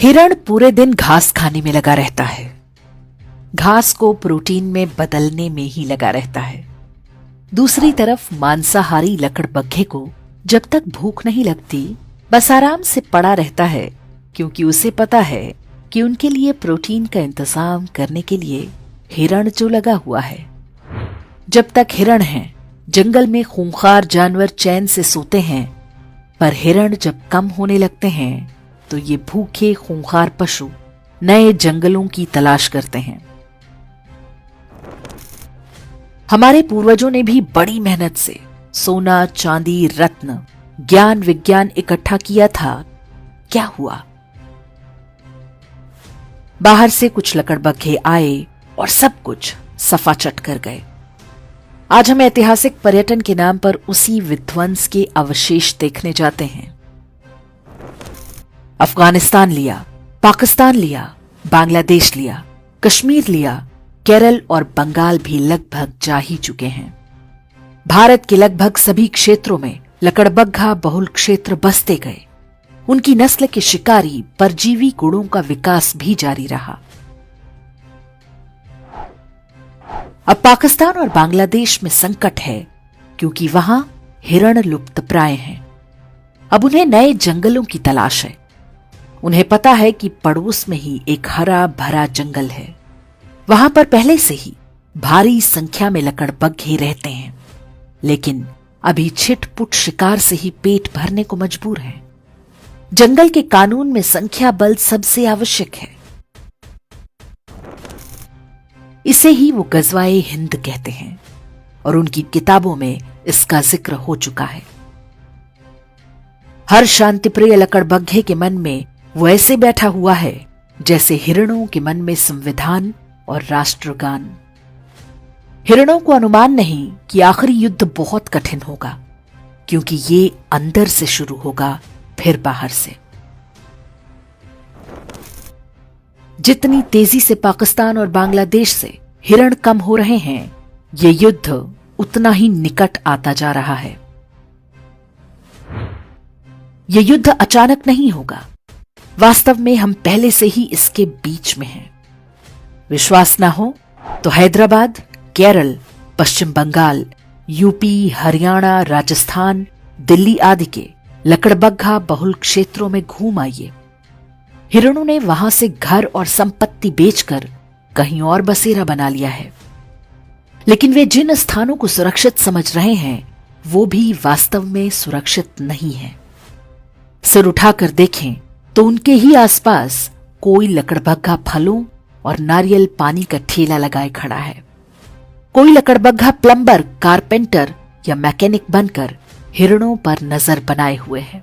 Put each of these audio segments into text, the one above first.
हिरण पूरे दिन घास खाने में लगा रहता है, घास को प्रोटीन में बदलने में ही लगा रहता है। दूसरी तरफ मांसाहारी लकड़बग्घे को जब तक भूख नहीं लगती बस आराम से पड़ा रहता है, क्योंकि उसे पता है कि उनके लिए प्रोटीन का इंतजाम करने के लिए हिरण जो लगा हुआ है। जब तक हिरण हैं, जंगल में खूंखार जानवर चैन से सोते हैं, पर हिरण जब कम होने लगते हैं तो ये भूखे खूंखार पशु नए जंगलों की तलाश करते हैं। हमारे पूर्वजों ने भी बड़ी मेहनत से सोना, चांदी, रत्न, ज्ञान, विज्ञान इकट्ठा किया था। क्या हुआ? बाहर से कुछ लकड़बग्घे आए और सब कुछ सफाचट कर गए। आज हम ऐतिहासिक पर्यटन के नाम पर उसी विध्वंस के अवशेष देखने जाते हैं। अफगानिस्तान लिया, पाकिस्तान लिया, बांग्लादेश लिया, कश्मीर लिया, केरल और बंगाल भी लगभग जा ही चुके हैं। भारत के लगभग सभी क्षेत्रों में लकड़बग्घा बहुल क्षेत्र बसते गए। उनकी नस्ल के शिकारी परजीवी गुणों का विकास भी जारी रहा। अब पाकिस्तान और बांग्लादेश में संकट है, क्योंकि वहां हिरण लुप्तप्राय हैं। अब उन्हें नए जंगलों की तलाश है। उन्हें पता है कि पड़ोस में ही एक हरा भरा जंगल है। वहां पर पहले से ही भारी संख्या में लकड़बग्घे रहते हैं, लेकिन अभी छिटपुट शिकार से ही पेट भरने को मजबूर हैं। जंगल के कानून में संख्या बल सबसे आवश्यक है। इसे ही वो गजवाए हिंद कहते हैं और उनकी किताबों में इसका जिक्र हो चुका है। हर शांतिप्रिय लकड़बग्घे के मन में वो ऐसे बैठा हुआ है जैसे हिरणों के मन में संविधान और राष्ट्रगान। हिरणों को अनुमान नहीं कि आखिरी युद्ध बहुत कठिन होगा, क्योंकि ये अंदर से शुरू होगा फिर बाहर से। जितनी तेजी से पाकिस्तान और बांग्लादेश से हिरण कम हो रहे हैं, ये युद्ध उतना ही निकट आता जा रहा है। ये युद्ध अचानक नहीं होगा। वास्तव में हम पहले से ही इसके बीच में हैं। विश्वास ना हो तो हैदराबाद, केरल, पश्चिम बंगाल, यूपी, हरियाणा, राजस्थान, दिल्ली आदि के लकड़बग्घा बहुल क्षेत्रों में घूम आइए। हिरणों ने वहां से घर और संपत्ति बेचकर कहीं और बसेरा बना लिया है, लेकिन वे जिन स्थानों को सुरक्षित समझ रहे हैं वो भी वास्तव में सुरक्षित नहीं है। सिर उठाकर देखें तो उनके ही आसपास कोई लकड़बग्घा फलों और नारियल पानी का ठेला लगाए खड़ा है। कोई लकड़बग्घा प्लम्बर, कारपेंटर या मैकेनिक बनकर हिरणों पर नजर बनाए हुए है।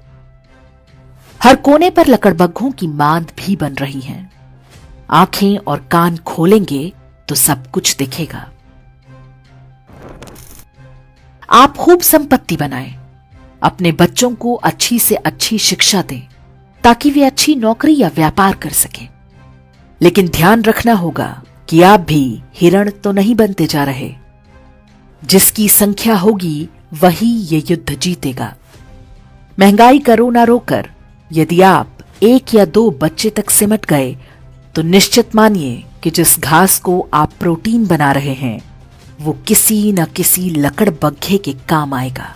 हर कोने पर लकड़बग्घों की मांद भी बन रही हैं। आंखें और कान खोलेंगे तो सब कुछ दिखेगा। आप खूब संपत्ति बनाएं, अपने बच्चों को अच्छी से अच्छी शिक्षा दें ताकि वे अच्छी नौकरी या व्यापार कर सकें। लेकिन ध्यान रखना होगा कि आप भी हिरण तो नहीं बनते जा रहे। जिसकी संख्या होगी वही ये युद्ध जीतेगा। महंगाई करो ना रोकर, यदि आप 1 या 2 बच्चे तक सिमट गए तो निश्चित मानिए कि जिस घास को आप प्रोटीन बना रहे हैं वो किसी न किसी लकड़बग्घे के काम आएगा।